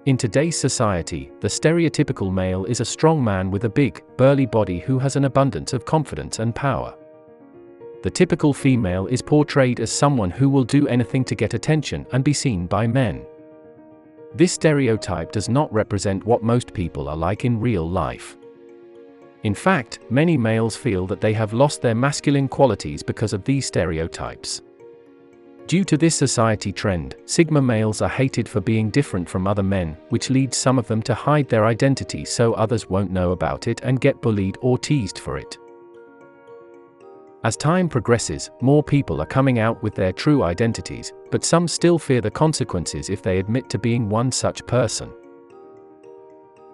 In today's society, the stereotypical male is a strong man with a big, burly body who has an abundance of confidence and power. The typical female is portrayed as someone who will do anything to get attention and be seen by men. This stereotype does not represent what most people are like in real life. In fact, many males feel that they have lost their masculine qualities because of these stereotypes. Due to this society trend, Sigma males are hated for being different from other men, which leads some of them to hide their identity so others won't know about it and get bullied or teased for it. As time progresses, more people are coming out with their true identities, but some still fear the consequences if they admit to being one such person.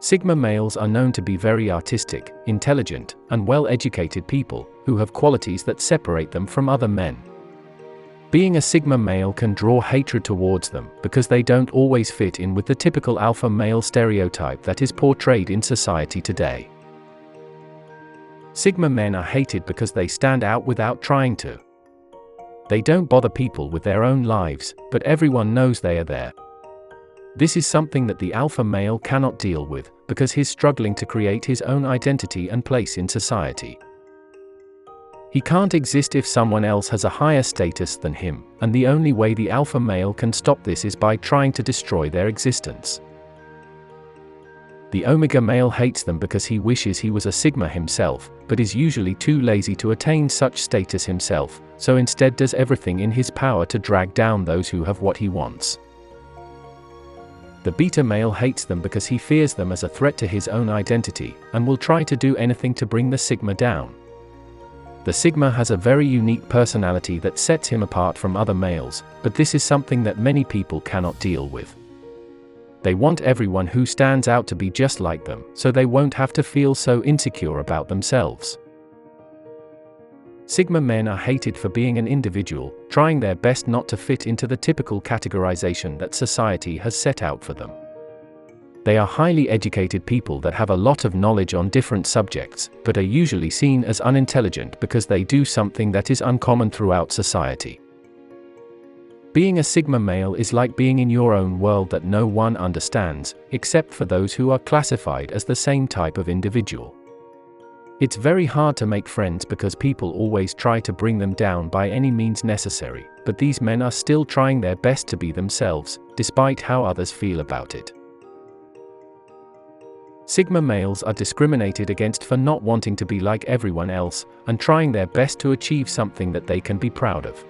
Sigma males are known to be very artistic, intelligent, and well-educated people, who have qualities that separate them from other men. Being a Sigma male can draw hatred towards them because they don't always fit in with the typical alpha male stereotype that is portrayed in society today. Sigma men are hated because they stand out without trying to. They don't bother people with their own lives, but everyone knows they are there. This is something that the alpha male cannot deal with, because he's struggling to create his own identity and place in society. He can't exist if someone else has a higher status than him, and the only way the alpha male can stop this is by trying to destroy their existence. The omega male hates them because he wishes he was a Sigma himself, but is usually too lazy to attain such status himself, so instead does everything in his power to drag down those who have what he wants. The beta male hates them because he fears them as a threat to his own identity, and will try to do anything to bring the Sigma down. The Sigma has a very unique personality that sets him apart from other males, but this is something that many people cannot deal with. They want everyone who stands out to be just like them, so they won't have to feel so insecure about themselves. Sigma men are hated for being an individual, trying their best not to fit into the typical categorization that society has set out for them. They are highly educated people that have a lot of knowledge on different subjects, but are usually seen as unintelligent because they do something that is uncommon throughout society. Being a Sigma male is like being in your own world that no one understands, except for those who are classified as the same type of individual. It's very hard to make friends because people always try to bring them down by any means necessary, but these men are still trying their best to be themselves, despite how others feel about it. Sigma males are discriminated against for not wanting to be like everyone else, and trying their best to achieve something that they can be proud of.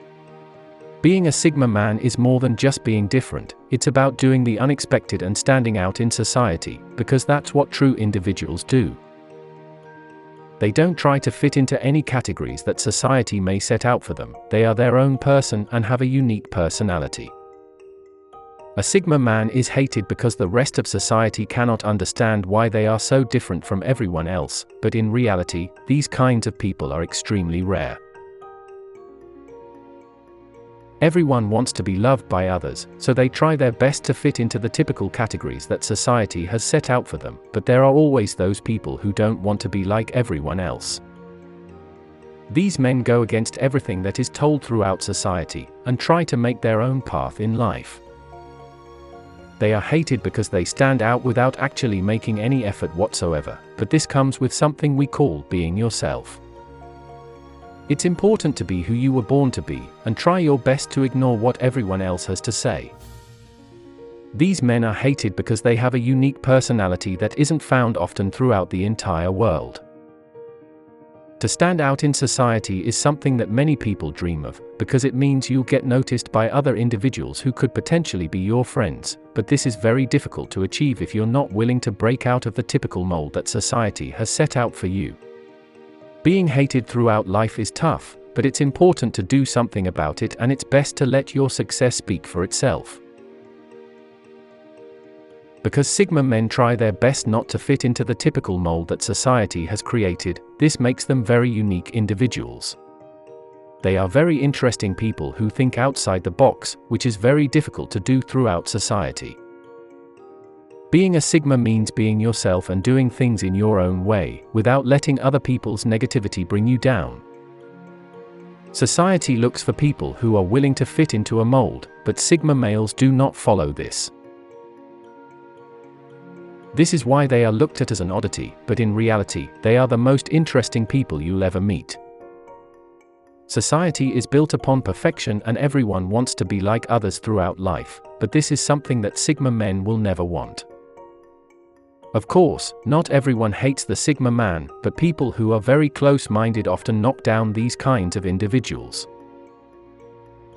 Being a Sigma man is more than just being different, it's about doing the unexpected and standing out in society, because that's what true individuals do. They don't try to fit into any categories that society may set out for them, they are their own person and have a unique personality. A Sigma man is hated because the rest of society cannot understand why they are so different from everyone else, but in reality, these kinds of people are extremely rare. Everyone wants to be loved by others, so they try their best to fit into the typical categories that society has set out for them, but there are always those people who don't want to be like everyone else. These men go against everything that is told throughout society, and try to make their own path in life. They are hated because they stand out without actually making any effort whatsoever, but this comes with something we call being yourself. It's important to be who you were born to be, and try your best to ignore what everyone else has to say. These men are hated because they have a unique personality that isn't found often throughout the entire world. To stand out in society is something that many people dream of, because it means you'll get noticed by other individuals who could potentially be your friends, but this is very difficult to achieve if you're not willing to break out of the typical mold that society has set out for you. Being hated throughout life is tough, but it's important to do something about it, and it's best to let your success speak for itself. Because Sigma men try their best not to fit into the typical mold that society has created, this makes them very unique individuals. They are very interesting people who think outside the box, which is very difficult to do throughout society. Being a Sigma means being yourself and doing things in your own way, without letting other people's negativity bring you down. Society looks for people who are willing to fit into a mold, but Sigma males do not follow this. This is why they are looked at as an oddity, but in reality, they are the most interesting people you'll ever meet. Society is built upon perfection and everyone wants to be like others throughout life, but this is something that Sigma men will never want. Of course, not everyone hates the Sigma man, but people who are very close-minded often knock down these kinds of individuals.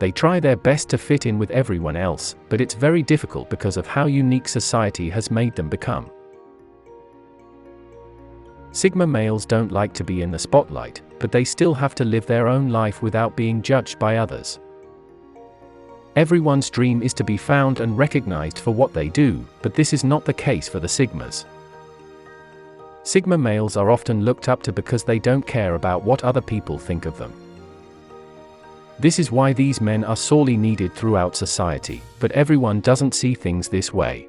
They try their best to fit in with everyone else, but it's very difficult because of how unique society has made them become. Sigma males don't like to be in the spotlight, but they still have to live their own life without being judged by others. Everyone's dream is to be found and recognized for what they do, but this is not the case for the Sigmas. Sigma males are often looked up to because they don't care about what other people think of them. This is why these men are sorely needed throughout society, but everyone doesn't see things this way.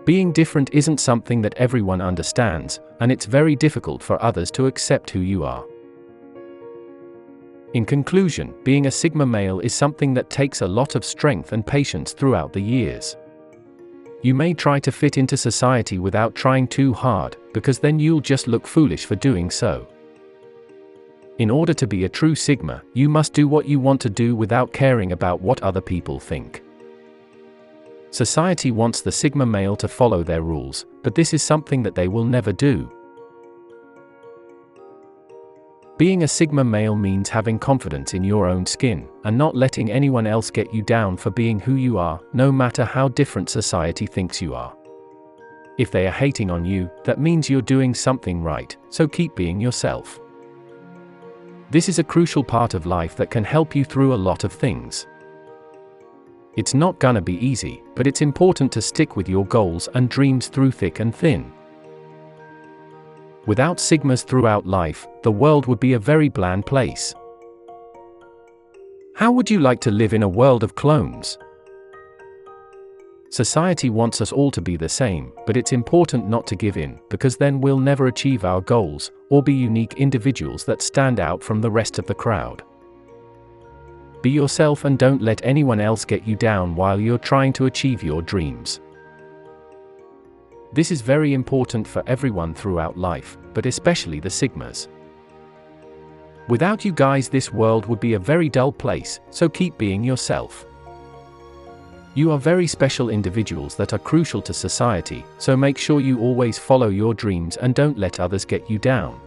Being different isn't something that everyone understands, and it's very difficult for others to accept who you are. In conclusion, being a Sigma male is something that takes a lot of strength and patience throughout the years. You may try to fit into society without trying too hard, because then you'll just look foolish for doing so. In order to be a true Sigma, you must do what you want to do without caring about what other people think. Society wants the Sigma male to follow their rules, but this is something that they will never do. Being a Sigma male means having confidence in your own skin, and not letting anyone else get you down for being who you are, no matter how different society thinks you are. If they are hating on you, that means you're doing something right, so keep being yourself. This is a crucial part of life that can help you through a lot of things. It's not gonna be easy, but it's important to stick with your goals and dreams through thick and thin. Without Sigmas throughout life, the world would be a very bland place. How would you like to live in a world of clones? Society wants us all to be the same, but it's important not to give in, because then we'll never achieve our goals, or be unique individuals that stand out from the rest of the crowd. Be yourself and don't let anyone else get you down while you're trying to achieve your dreams. This is very important for everyone throughout life, but especially the Sigmas. Without you guys, this world would be a very dull place, so keep being yourself. You are very special individuals that are crucial to society, so make sure you always follow your dreams and don't let others get you down.